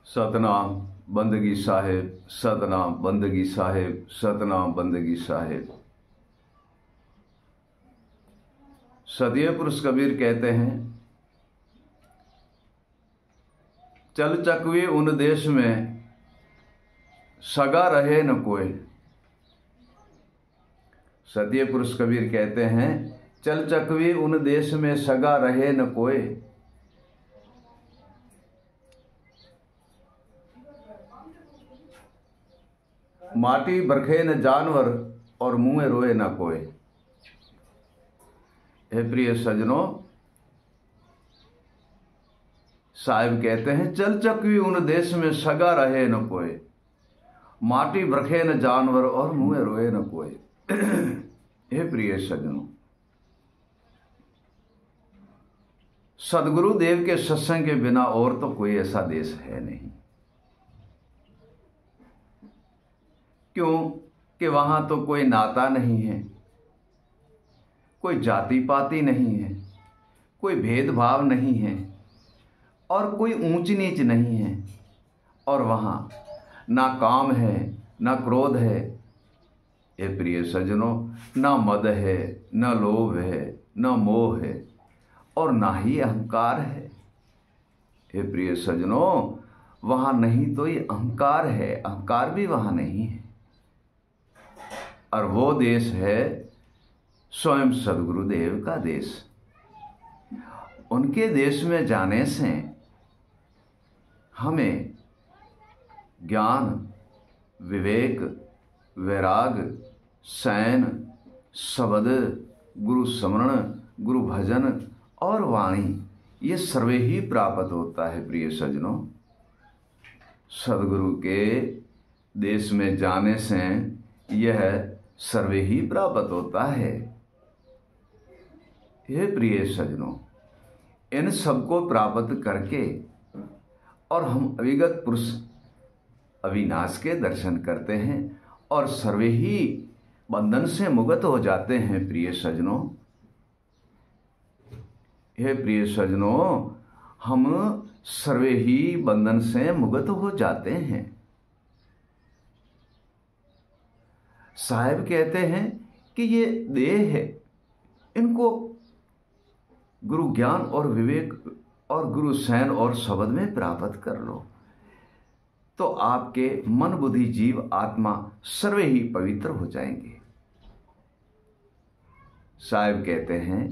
सतनाम बंदगी साहिब, सतनाम बंदगी साहिब, सतनाम बंदगी साहिब। सदिये पुरुष कबीर कहते हैं, चल चकवी उन देश में सगा रहे न कोई। सदिये पुरुष कबीर कहते हैं, चल चकवी उन देश में सगा रहे न कोई। माटी बरखे न जानवर और मुँह रोए न कोई। हे प्रिय सजनों, साहिब कहते हैं, चल चकवी उन देश में सगा रहे न कोई। माटी बरखे न जानवर और मुँह रोए न कोई। हे प्रिय सजनों, सदगुरु देव के सत्संग के बिना और तो कोई ऐसा देश है नहीं। क्यों कि वहां तो कोई नाता नहीं है, कोई जाति पाति नहीं है, कोई भेदभाव नहीं है और कोई ऊंच नीच नहीं है। और वहां ना काम है, ना क्रोध है। ये प्रिय सज्जनों, ना मद है, ना लोभ है, ना मोह है और ना ही अहंकार है। ये प्रिय सज्जनों, वहां नहीं तो ये अहंकार है, अहंकार भी वहां नहीं है। और वो देश है स्वयं सदगुरुदेव का देश। उनके देश में जाने से हमें ज्ञान, विवेक, वैराग, शयन, शब्द, गुरु स्मरण, गुरु भजन और वाणी, ये सर्वे ही प्राप्त होता है। प्रिय सज्जनों, सदगुरु के देश में जाने से यह सर्वे ही प्राप्त होता है। हे प्रिय सज्जनों, इन सबको प्राप्त करके और हम अविगत पुरुष अविनाश के दर्शन करते हैं और सर्वे ही बंधन से मुक्त हो जाते हैं। प्रिय सज्जनों, हे प्रिय सज्जनों, हम सर्वे ही बंधन से मुक्त हो जाते हैं। साहिब कहते हैं कि ये देह है, इनको गुरु ज्ञान और विवेक और गुरु शयन और शब्द में प्राप्त कर लो तो आपके मन बुद्धि जीव आत्मा सर्वे ही पवित्र हो जाएंगे। साहिब कहते हैं,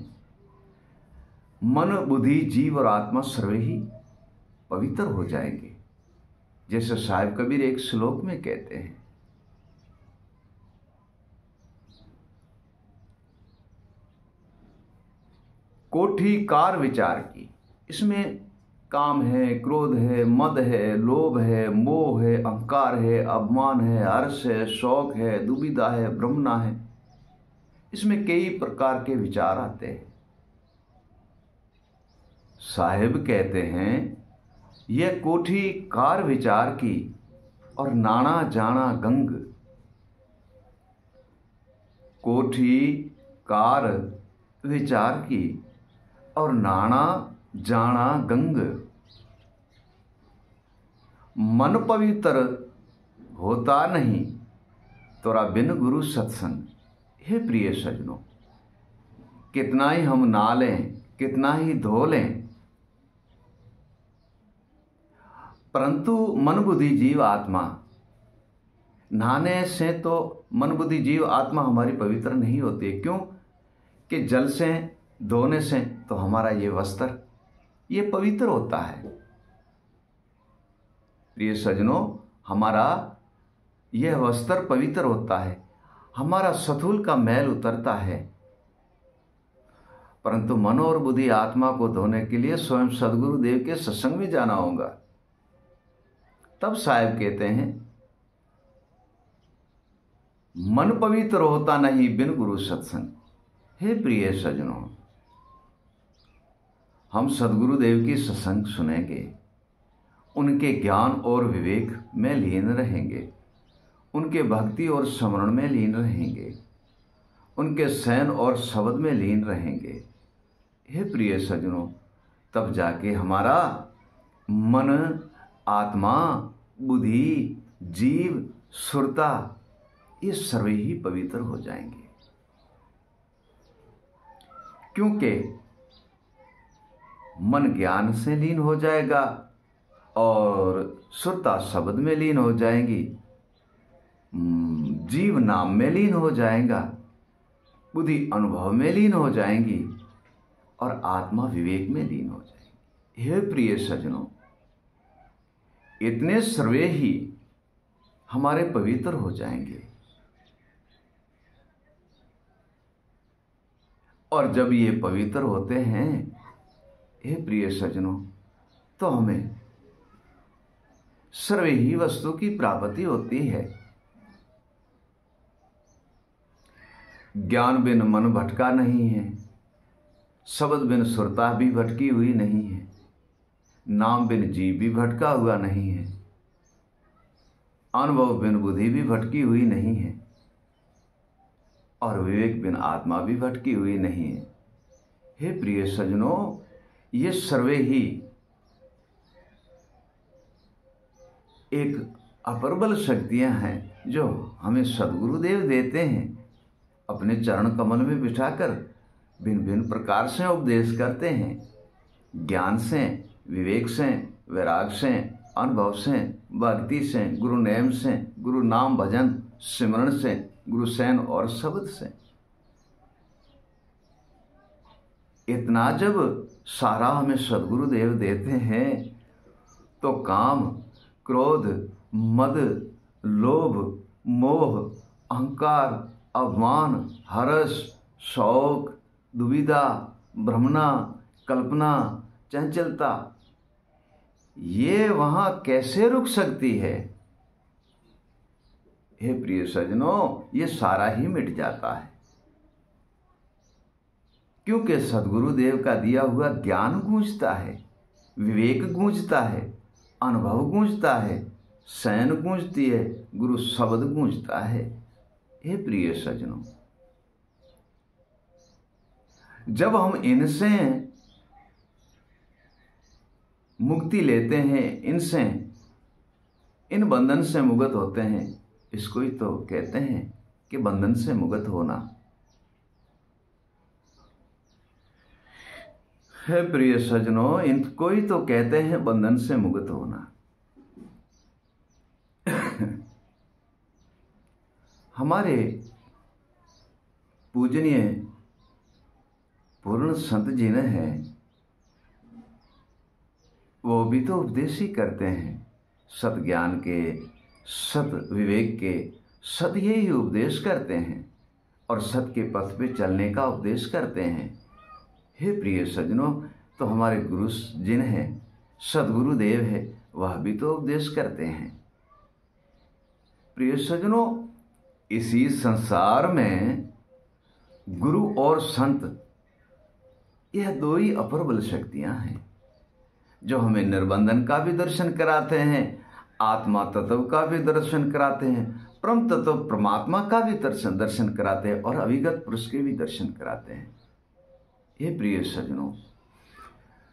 मन बुद्धि जीव और आत्मा सर्वे ही पवित्र हो जाएंगे। जैसे साहिब कबीर एक श्लोक में कहते हैं, कोठी कार विचार की। इसमें काम है, क्रोध है, मद है, लोभ है, मोह है, अहंकार है, अपमान है, हर्ष है, शौक है, दुविधा है, भ्रमना है। इसमें कई प्रकार के विचार आते हैं। साहिब कहते हैं, यह कोठी कार विचार की और नाना जाना गंग। कोठी कार विचार की और नाना जाना गंग। मन पवित्र होता नहीं तोरा बिन गुरु सत्संग। हे प्रिय सज्जनों, कितना ही हम नहा लें, कितना ही धो लें, परंतु मन बुद्धि जीव आत्मा, नहाने से तो मन बुद्धि जीव आत्मा हमारी पवित्र नहीं होती। क्यों कि जल से धोने से तो हमारा ये वस्त्र ये पवित्र होता है। प्रिय सज्जनों, हमारा यह वस्त्र पवित्र होता है, हमारा सथुल का मैल उतरता है। परंतु मन और बुद्धि आत्मा को धोने के लिए स्वयं सदगुरु देव के सत्संग में जाना होगा। तब साहिब कहते हैं, मन पवित्र होता नहीं बिन गुरु सत्संग। हे प्रिय सज्जनों, हम सदगुरु देव की सत्संग सुनेंगे, उनके ज्ञान और विवेक में लीन रहेंगे, उनके भक्ति और स्मरण में लीन रहेंगे, उनके शयन और शब्द में लीन रहेंगे। हे प्रिय सज्जनों, तब जाके हमारा मन आत्मा, बुद्धि, जीव, सुरता, ये सर्वे ही पवित्र हो जाएंगे। क्योंकि मन ज्ञान से लीन हो जाएगा और सुरता शब्द में लीन हो जाएंगी, जीव नाम में लीन हो जाएगा, बुद्धि अनुभव में लीन हो जाएंगी और आत्मा विवेक में लीन हो जाएगी। हे प्रिय सज्जनों, इतने सर्वे ही हमारे पवित्र हो जाएंगे। और जब ये पवित्र होते हैं, हे प्रिय सज्जनों, तो हमें सर्वे ही वस्तु की प्राप्ति होती है। ज्ञान बिन मन भटका नहीं है, शब्द बिन सुरता भी भटकी हुई नहीं है, नाम बिन जीव भी भटका हुआ नहीं है, अनुभव बिन बुद्धि भी भटकी हुई नहीं है और विवेक बिन आत्मा भी भटकी हुई नहीं है। हे प्रिय सज्जनों, ये सर्वे ही एक अपरबल शक्तियां हैं जो हमें सद्गुरुदेव देते हैं। अपने चरण कमल में बिठाकर भिन्न भिन्न प्रकार से उपदेश करते हैं, ज्ञान से, विवेक से, वैराग से, अनुभव से, भक्ति से, गुरु नेम से, गुरु नाम भजन सिमरण से, गुरु सैन और शब्द से। इतना जब सारा हमें सद्गुरुदेव देते हैं तो काम, क्रोध, मद, लोभ, मोह, अहंकार, अभिमान, हर्ष, शौक, दुविधा, भ्रमणा, कल्पना, चंचलता, ये वहां कैसे रुक सकती है? हे प्रिय सज्जनों, ये सारा ही मिट जाता है, क्योंकि सद्गुरुदेव का दिया हुआ ज्ञान गूंजता है, विवेक गूंजता है, अनुभव गूंजता है, सैन गूंजती है, गुरु शब्द गूंजता है। हे प्रिय सज्जनों, जब हम इनसे मुक्ति लेते हैं, इनसे, इन बंधन से मुक्त होते हैं, इसको ही तो कहते हैं कि बंधन से मुक्त होना। है प्रिय सज्जनों, इनको ही तो कहते हैं बंधन से मुक्त होना। हमारे पूजनीय पूर्ण संत जी ने है, वो भी तो उपदेश ही करते हैं, सत ज्ञान के, सत विवेक के, सत ही उपदेश करते हैं और सत के पथ पे चलने का उपदेश करते हैं। हे प्रिय सज्जनों, तो हमारे गुरु जिन हैं, सद्गुरुदेव है, वह भी तो उपदेश करते हैं। प्रिय सज्जनों, इसी संसार में गुरु और संत, यह दो ही अपरबल शक्तियां हैं जो हमें निर्बंधन का भी दर्शन कराते हैं, आत्मा तत्व का भी दर्शन कराते हैं, परम तत्व परमात्मा का भी दर्शन कराते हैं और अविगत पुरुष के भी दर्शन कराते हैं। ये प्रिय सज्जनों,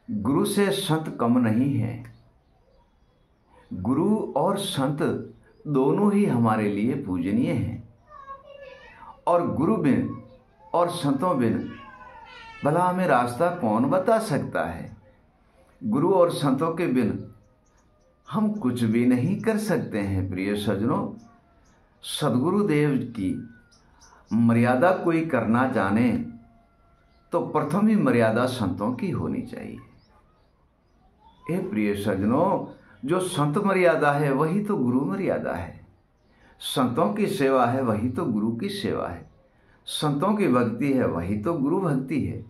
गुरु से संत कम नहीं है। गुरु और संत दोनों ही हमारे लिए पूजनीय हैं और गुरु बिन और संतों बिन भला हमें रास्ता कौन बता सकता है? गुरु और संतों के बिन हम कुछ भी नहीं कर सकते हैं। प्रिय सज्जनों, सद्गुरुदेव की मर्यादा कोई करना जाने तो प्रथम ही मर्यादा संतों की होनी चाहिए। हे प्रिय सज्जनों, जो संत मर्यादा है वही तो गुरु मर्यादा है। संतों की सेवा है वही तो गुरु की सेवा है। संतों की भक्ति है वही तो गुरु भक्ति है।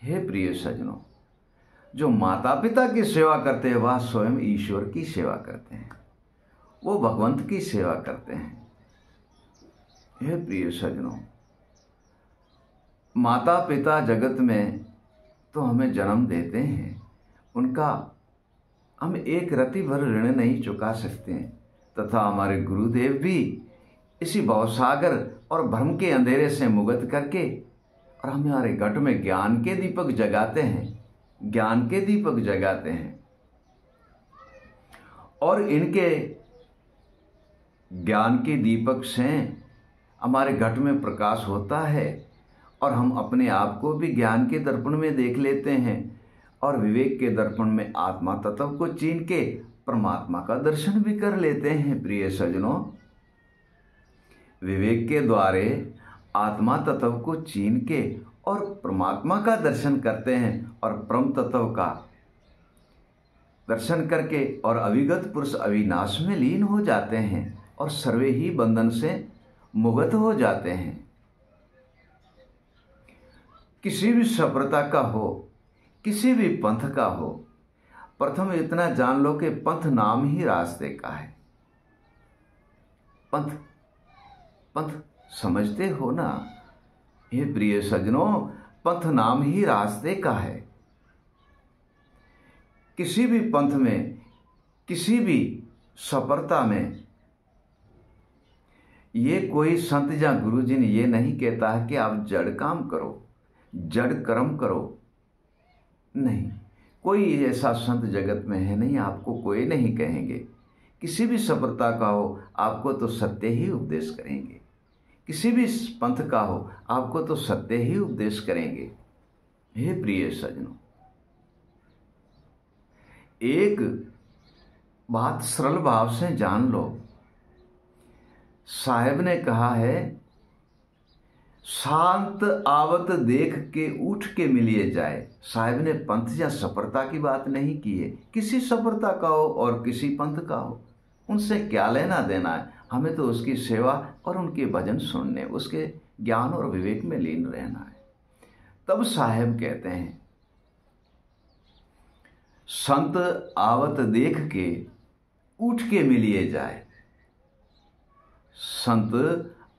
हे प्रिय सज्जनों, जो माता पिता की सेवा करते हैं वह स्वयं ईश्वर की सेवा करते हैं, वो भगवंत की सेवा करते हैं। हे प्रिय सज्जनों, माता पिता जगत में तो हमें जन्म देते हैं, उनका हम एक रति भर ऋण नहीं चुका सकते हैं, तथा हमारे गुरुदेव भी इसी भवसागर और भ्रम के अंधेरे से मुक्त करके और हमारे घट में ज्ञान के दीपक जगाते हैं, ज्ञान के दीपक जगाते हैं और इनके ज्ञान के दीपक से हमारे घट में प्रकाश होता है और हम अपने आप को भी ज्ञान के दर्पण में देख लेते हैं और विवेक के दर्पण में आत्मा तत्व को चीन के परमात्मा का दर्शन भी कर लेते हैं। प्रिय सज्जनों, विवेक के द्वारे आत्मा तत्व को चीन के और परमात्मा का दर्शन करते हैं और परम तत्व का दर्शन करके और अविगत पुरुष अविनाश में लीन हो जाते हैं और सर्वे ही बंधन से मुक्त हो जाते हैं। किसी भी सभ्यता का हो, किसी भी पंथ का हो, प्रथम इतना जान लो कि पंथ नाम ही रास्ते का है। पंथ पंथ समझते हो ना? हे प्रिय सज्जनों, पंथ नाम ही रास्ते का है। किसी भी पंथ में, किसी भी सफलता में ये कोई संत या गुरु जी ने ये नहीं कहता है कि आप जड़ काम करो, जड़ कर्म करो। नहीं, कोई ऐसा संत जगत में है नहीं, आपको कोई नहीं कहेंगे। किसी भी सफलता का हो, आपको तो सत्य ही उपदेश करेंगे। किसी भी पंथ का हो, आपको तो सत्य ही उपदेश करेंगे। हे प्रिय सज्जनों, एक बात सरल भाव से जान लो। साहेब ने कहा है, शांत आवत देख के उठ के मिलिए जाए। साहेब ने पंथ या सफलता की बात नहीं की है। किसी सफलता का हो और किसी पंथ का हो, उनसे क्या लेना देना है। हमें तो उसकी सेवा और उनके भजन सुनने, उसके ज्ञान और विवेक में लीन रहना है। तब साहेब कहते हैं, संत आवत देख के उठ के मिलिए जाए। संत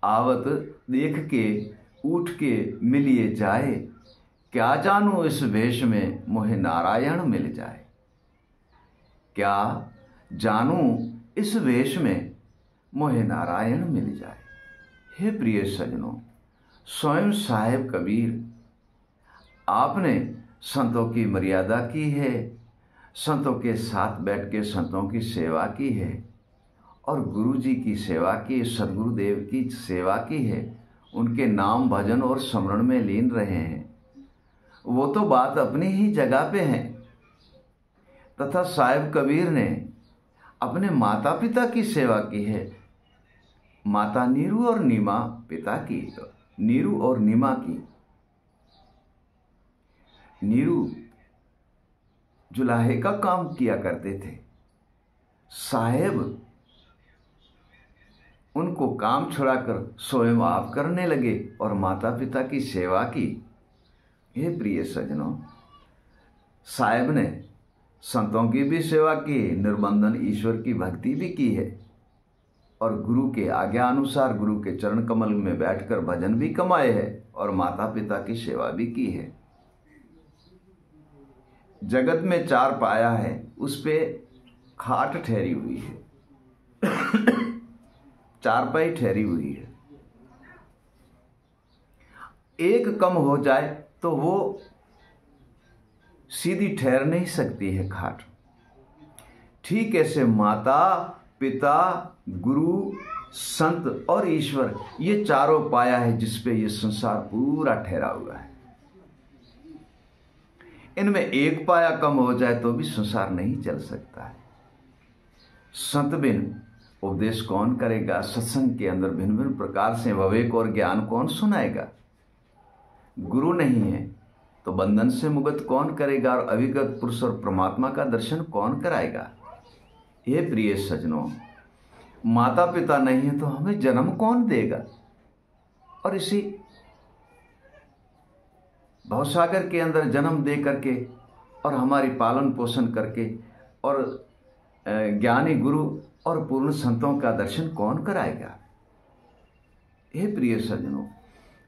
आवत देख के उठ के मिलिए जाए। क्या जानू इस वेश में मोहे नारायण मिल जाए। क्या जानू इस वेश में मोहे नारायण मिल जाए। हे प्रिय सज्जनों, स्वयं साहेब कबीर आपने संतों की मर्यादा की है, संतों के साथ बैठ के संतों की सेवा की है और गुरु जी की सेवा की, सदगुरुदेव की सेवा की है। उनके नाम भजन और स्मरण में लीन रहे हैं। वो तो बात अपनी ही जगह पे है। तथा साहिब कबीर ने अपने माता पिता की सेवा की है। माता नीरू और नीमा पिता की, नीरू और नीमा की। नीरू जुलाहे का काम किया करते थे। साहेब उनको काम छुड़ाकर स्वयं आप करने लगे और माता पिता की सेवा की। हे प्रिय सज्जनों, साहेब ने संतों की भी सेवा की, निर्बंधन ईश्वर की भक्ति भी की है और गुरु के आज्ञा अनुसार गुरु के चरण कमल में बैठकर भजन भी कमाए हैं और माता पिता की सेवा भी की है। जगत में चार पाया है, उस पे खाट ठहरी हुई है, चारपाई ठहरी हुई है। एक कम हो जाए तो वो सीधी ठहर नहीं सकती है खाट। ठीक ऐसे माता पिता गुरु संत और ईश्वर, ये चारों पाया है जिस पे ये संसार पूरा ठहरा हुआ है। इनमें एक पाया कम हो जाए तो भी संसार नहीं चल सकता है। संत बिन उपदेश कौन करेगा। सत्संग के अंदर भिन्न भिन्न प्रकार से विवेक और ज्ञान कौन सुनाएगा। गुरु नहीं है तो बंधन से मुक्त कौन करेगा और अविगत पुरुष और परमात्मा का दर्शन कौन कराएगा। ये प्रिय सज्जनों, माता पिता नहीं है तो हमें जन्म कौन देगा। और इसी भवसागर के अंदर जन्म दे करके और हमारी पालन पोषण करके और ज्ञानी गुरु और पूर्ण संतों का दर्शन कौन कराएगा। हे प्रिय सज्जनों,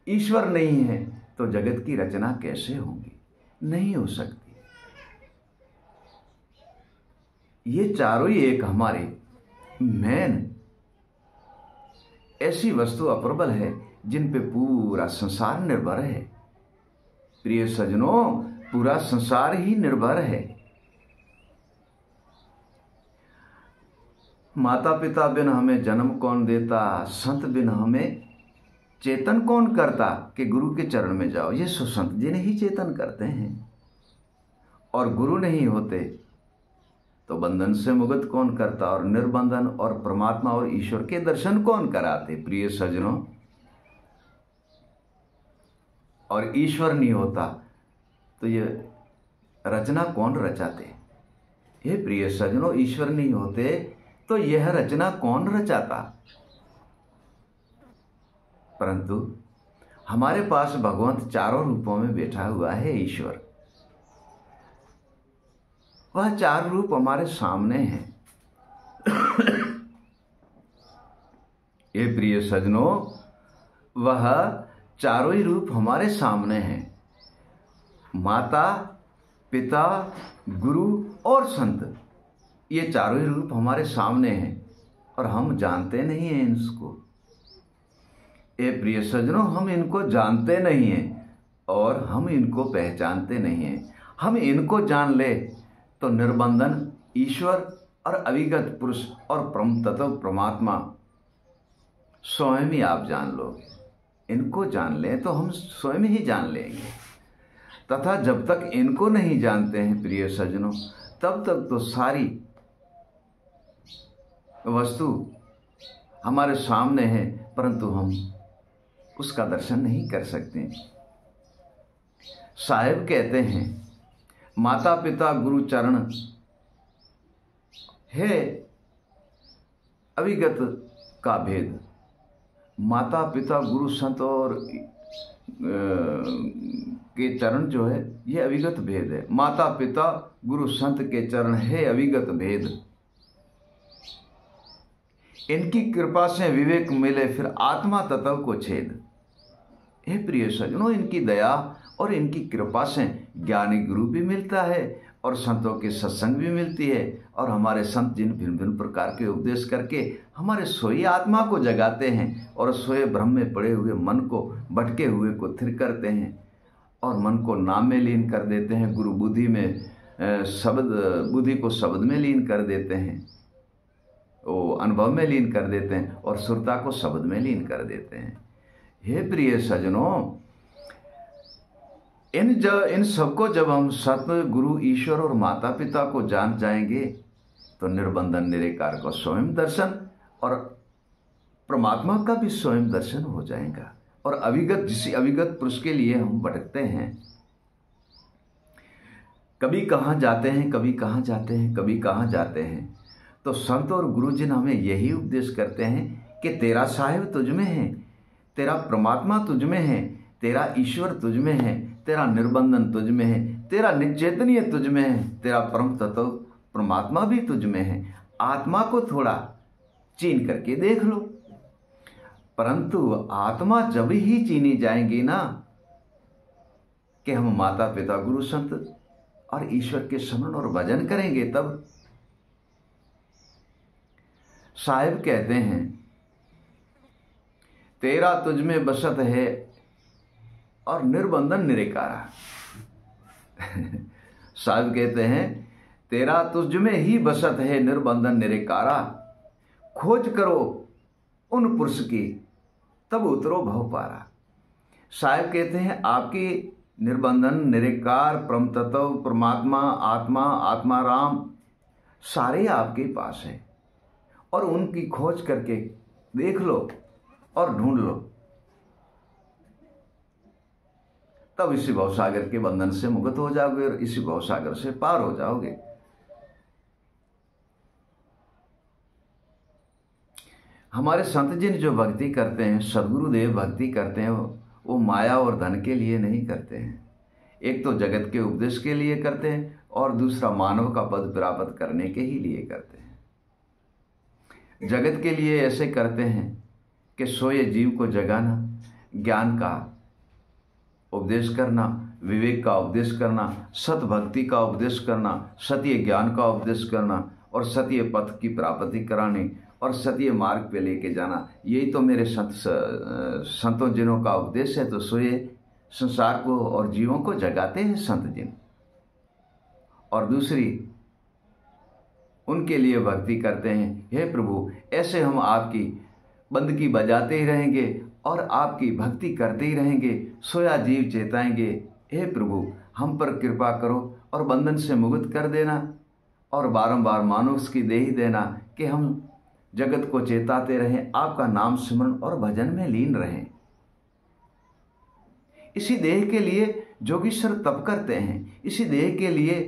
ईश्वर नहीं है तो जगत की रचना कैसे होगी, नहीं हो सकती। ये चारों ही एक हमारे मेन ऐसी वस्तु अप्रबल है जिन पे पूरा संसार निर्भर है। प्रिय सज्जनों, पूरा संसार ही निर्भर है। माता पिता बिन हमें जन्म कौन देता, संत बिन हमें चेतन कौन करता, कि गुरु के चरण में जाओ। ये संत जी ने ही चेतन करते हैं, और गुरु नहीं होते तो बंधन से मुक्त कौन करता, और निर्बंधन और परमात्मा और ईश्वर के दर्शन कौन कराते। प्रिय सज्जनों, और ईश्वर नहीं होता तो ये रचना कौन रचाते। हे प्रिय सज्जनों, ईश्वर नहीं होते तो यह रचना कौन रचाता। परंतु हमारे पास भगवंत चारों रूपों में बैठा हुआ है। ईश्वर, वह चार रूप हमारे सामने हैं। ये प्रिय सज्जनों, वह चारों ही रूप हमारे सामने हैं। माता पिता गुरु और संत, ये चारों ही रूप हमारे सामने हैं, और हम जानते नहीं हैं इसको। ये प्रिय सज्जनों, हम इनको जानते नहीं हैं और हम इनको पहचानते नहीं हैं। हम इनको जान ले तो निर्बंधन ईश्वर और अविगत पुरुष और परम तत्व परमात्मा स्वयं ही आप जान लोगे। इनको जान ले तो हम स्वयं ही जान लेंगे। तथा जब तक इनको नहीं जानते हैं प्रिय सज्जनों, तब तक तो सारी वस्तु हमारे सामने है, परंतु हम उसका दर्शन नहीं कर सकते। साहिब कहते हैं, माता पिता गुरु चरण है अविगत का भेद। माता पिता गुरु संत और के चरण जो है, ये अविगत भेद है। माता पिता गुरु संत के चरण है अविगत भेद। इनकी कृपा से विवेक मिले, फिर आत्मा तत्व को छेद। हे प्रिय सज्जनों, इनकी दया और इनकी कृपा से ज्ञानी गुरु भी मिलता है और संतों के सत्संग भी मिलती है, और हमारे संत जिन भिन्न भिन्न प्रकार के उपदेश करके हमारे सोई आत्मा को जगाते हैं और सोए भ्रम में पड़े हुए मन को, भटके हुए को स्थिर करते हैं और मन को नाम में लीन कर देते हैं। गुरु बुद्धि में शब्द, बुद्धि को शब्द में लीन कर देते हैं, वो अनुभव में लीन कर देते हैं, और सुरता को शब्द में लीन कर देते हैं। हे प्रिय सज्जनों, इन सबको जब हम सत्य गुरु ईश्वर और माता पिता को जान जाएंगे तो निर्बंधन निराकार को स्वयं दर्शन और परमात्मा का भी स्वयं दर्शन हो जाएगा। और अविगत, जिस अविगत पुरुष के लिए हम भटकते हैं, कभी कहाँ जाते हैं, कभी कहाँ जाते हैं, कभी कहाँ जाते हैं, तो संत और गुरुजन हमें यही उपदेश करते हैं कि तेरा साहिब तुझ में है, तेरा परमात्मा तुझ में है, तेरा ईश्वर तुझ में है, तेरा निर्बंधन तुझ में है, तेरा निचेतनीय तुझ में है, तेरा परम तत्व परमात्मा भी तुझ में है। आत्मा को थोड़ा चीन करके देख लो। परंतु आत्मा जब ही चीनी जाएंगी ना कि हम माता पिता गुरु संत और ईश्वर के स्मरण और भजन करेंगे, तब साहिब कहते हैं, तेरा तुझ में बसत है और निर्बंधन निराकारा। साहिब कहते हैं, तेरा तुझ में ही बसत है निर्बंधन निराकारा। खोज करो उन पुरुष की, तब उतरो भव पारा। साहिब कहते हैं, आपकी निर्बंधन निराकार परम तत्व परमात्मा आत्मा आत्मा राम सारे आपके पास है, और उनकी खोज करके देख लो और ढूंढ लो, तब इसी भवसागर के बंधन से मुक्त हो जाओगे और इसी भवसागर से पार हो जाओगे। हमारे संत जिन जो भक्ति करते हैं, सदगुरुदेव भक्ति करते हैं, वो माया और धन के लिए नहीं करते हैं। एक तो जगत के उपदेश के लिए करते हैं और दूसरा मानव का पद प्राप्त करने के ही लिए करते हैं। जगत के लिए ऐसे करते हैं कि सोए जीव को जगाना, ज्ञान का उपदेश करना, विवेक का उपदेश करना, सत भक्ति का उपदेश करना, सत्य ज्ञान का उपदेश करना और सत्य पथ की प्राप्ति करानी और सत्य मार्ग पे लेके जाना। यही तो मेरे संतों जिनों का उपदेश है। तो सोए संसार को और जीवों को जगाते हैं संत जिन। और दूसरी, उनके लिए भक्ति करते हैं। हे प्रभु, ऐसे हम आपकी बंदगी बजाते ही रहेंगे और आपकी भक्ति करते ही रहेंगे, सोया जीव चेताएंगे। हे प्रभु, हम पर कृपा करो और बंधन से मुक्त कर देना और बारंबार मानुष की देही देना कि हम जगत को चेताते रहें, आपका नाम स्मरण और भजन में लीन रहें। इसी देह के लिए जोगीश्वर तप करते हैं, इसी देह के लिए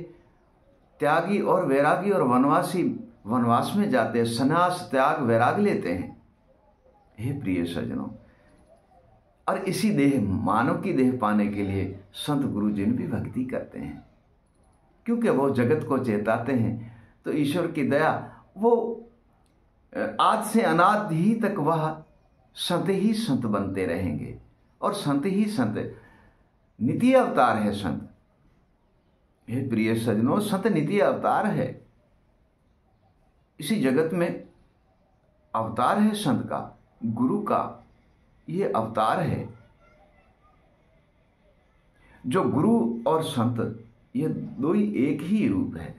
त्यागी और वैरागी और वनवासी वनवास में जाते हैं, संन्यास त्याग वैराग लेते हैं। हे प्रिय सज्जनों, और इसी देह मानव की देह पाने के लिए संत गुरु जिन भी भक्ति करते हैं, क्योंकि वो जगत को चेताते हैं। तो ईश्वर की दया, वो आज से अनादि ही तक वह संत ही संत बनते रहेंगे और संत ही संत, नित्य अवतार है संत। हे प्रिय सज्जनों, संत नित्य अवतार है। इसी जगत में अवतार है संत का, गुरु का, ये अवतार है। जो गुरु और संत, ये दो ही एक ही रूप है।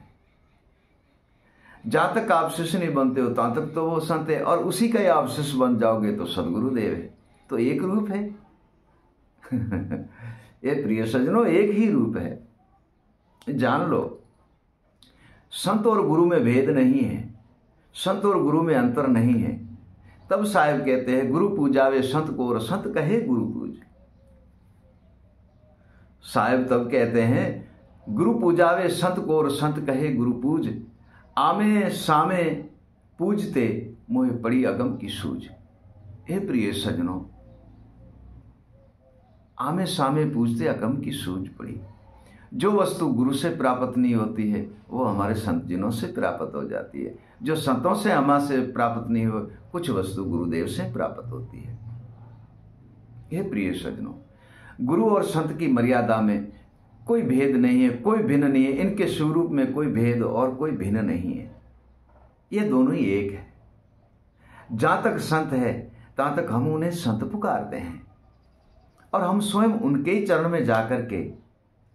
जहां तक आप शिष्य नहीं बनते हो तहां तक तो वो संत है, और उसी का ही आप शिष्य बन जाओगे तो सदगुरुदेव है। तो एक रूप है। ये प्रिय सज्जनों, एक ही रूप है, जान लो। संत और गुरु में भेद नहीं है, संत और गुरु में अंतर नहीं है। तब साहिब कहते हैं, गुरु पूजावे संत को और संत कहे गुरु पूज। साहिब तब कहते हैं, गुरु पूजावे संत को और संत कहे गुरु पूज। आमे सामे पूजते मोहे पड़ी अगम की सूझ। हे प्रिय सज्जनों, आमे सामे पूजते अगम की सूझ पड़ी। जो वस्तु गुरु से प्राप्त नहीं होती है वो हमारे संत जिनों से प्राप्त हो जाती है। जो संतों से हमारे प्राप्त नहीं हो, कुछ वस्तु गुरुदेव से प्राप्त होती है। हे प्रिय सज्जनों, गुरु और संत की मर्यादा में कोई भेद नहीं है, कोई भिन्न नहीं है। इनके स्वरूप में कोई भेद और कोई भिन्न नहीं है, ये दोनों ही एक है। जहां तक संत है तहां तक हम उन्हें संत पुकारते हैं, और हम स्वयं उनके ही चरण में जाकर के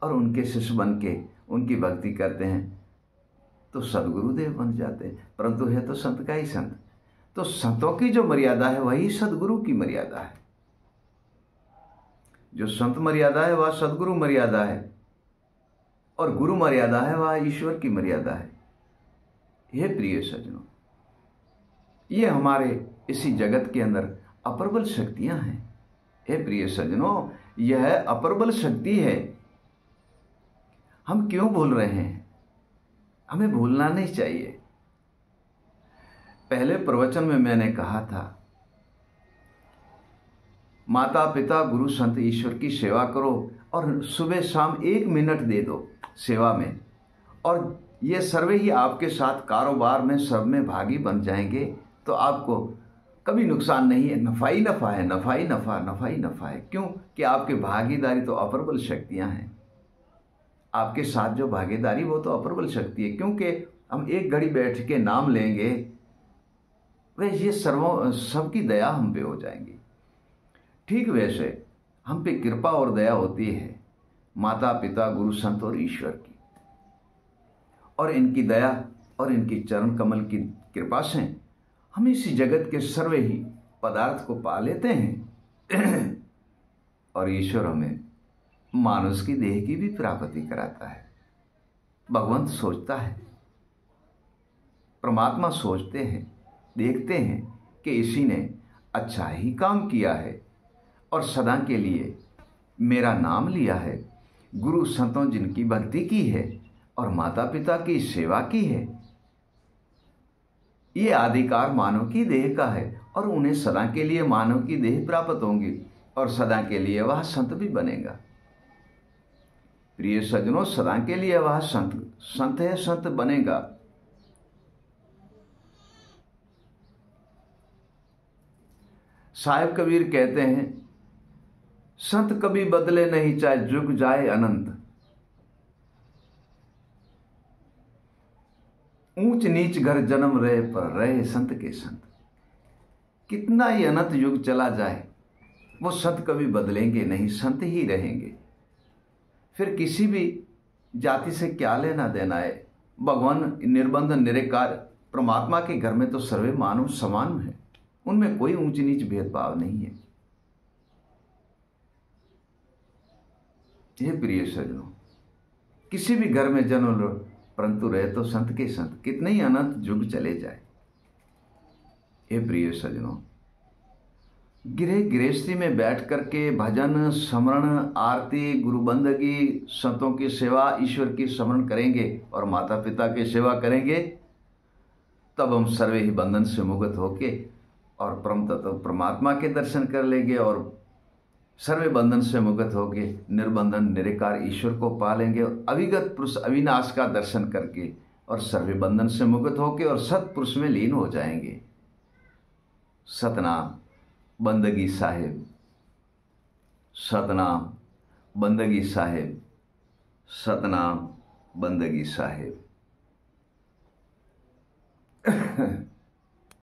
और उनके शिष्य बन के उनकी भक्ति करते हैं तो सदगुरुदेव बन जाते हैं। परंतु है तो संत का ही संत। तो संतों की जो मर्यादा है वही सदगुरु की मर्यादा है। जो संत मर्यादा है वह सदगुरु मर्यादा है, और गुरु मर्यादा है वह ईश्वर की मर्यादा है। हे प्रिय सज्जनों, ये हमारे इसी जगत के अंदर अप्रबल शक्तियां हैं। हे प्रिय सज्जनों, यह अप्रबल शक्ति है। हम क्यों भूल रहे हैं? हमें भूलना नहीं चाहिए। पहले प्रवचन में मैंने कहा था, माता पिता गुरु संत ईश्वर की सेवा करो और सुबह शाम 1 मिनट दे दो सेवा में, और ये सर्वे ही आपके साथ कारोबार में सब में भागी बन जाएंगे। तो आपको कभी नुकसान नहीं है, नफा ही नफा है, नफा ही नफा, नफा ही नफा है। क्यों? कि आपकी भागीदारी तो अप्रबल शक्तियां हैं। आपके साथ जो भागीदारी वो तो अप्रबल शक्ति है। क्योंकि हम एक घड़ी बैठ के नाम लेंगे, वे ये सबकी दया हम पे हो जाएंगी। ठीक वैसे हम पे कृपा और दया होती है माता पिता गुरु संत और ईश्वर की, और इनकी दया और इनकी चरण कमल की कृपा से हम इसी जगत के सर्वे ही पदार्थ को पा लेते हैं और ईश्वर हमें मानुष की देह की भी प्राप्ति कराता है। भगवंत सोचता है, परमात्मा सोचते हैं, देखते हैं कि इसी ने अच्छा ही काम किया है और सदा के लिए मेरा नाम लिया है, गुरु संतों जिनकी भक्ति की है और माता पिता की सेवा की है। ये अधिकार मानव की देह का है और उन्हें सदा के लिए मानव की देह प्राप्त होंगी और सदा के लिए वह संत भी बनेगा। प्रिय सज्जनों, सदा के लिए वह संत है, संत बनेगा। साहिब कबीर कहते हैं, संत कभी बदले नहीं चाहे जुग जाए अनंत, ऊंच नीच घर जन्म रहे पर रहे संत के संत। कितना ही अनंत युग चला जाए वो संत कभी बदलेंगे नहीं, संत ही रहेंगे। फिर किसी भी जाति से क्या लेना देना है, भगवान निर्बंध निरंकार परमात्मा के घर में तो सर्वे मानव समान है, उनमें कोई ऊंच नीच भेदभाव नहीं है। हे प्रिय सज्जनों, किसी भी घर में जन्म लो परंतु रहे तो संत के संत, कितने ही अनंत युग चले जाए। हे प्रिय सज्जनों, गृहस्थी में बैठ करके भजन स्मरण आरती गुरु बंदगी संतों की सेवा ईश्वर की स्मरण करेंगे और माता पिता की सेवा करेंगे, तब हम सर्वे ही बंधन से मुक्त होके और परम तत्व परमात्मा के दर्शन कर लेंगे और सर्वे बंधन से मुक्त होके निर्बंधन निरंकार ईश्वर को पालेंगे और अविगत पुरुष अविनाश का दर्शन करके और सर्वे बंधन से मुक्त होके और सतपुरुष में लीन हो जाएंगे। सतनाम बंदगी साहिब, सतनाम बंदगी साहिब, सतनाम बंदगी साहिब।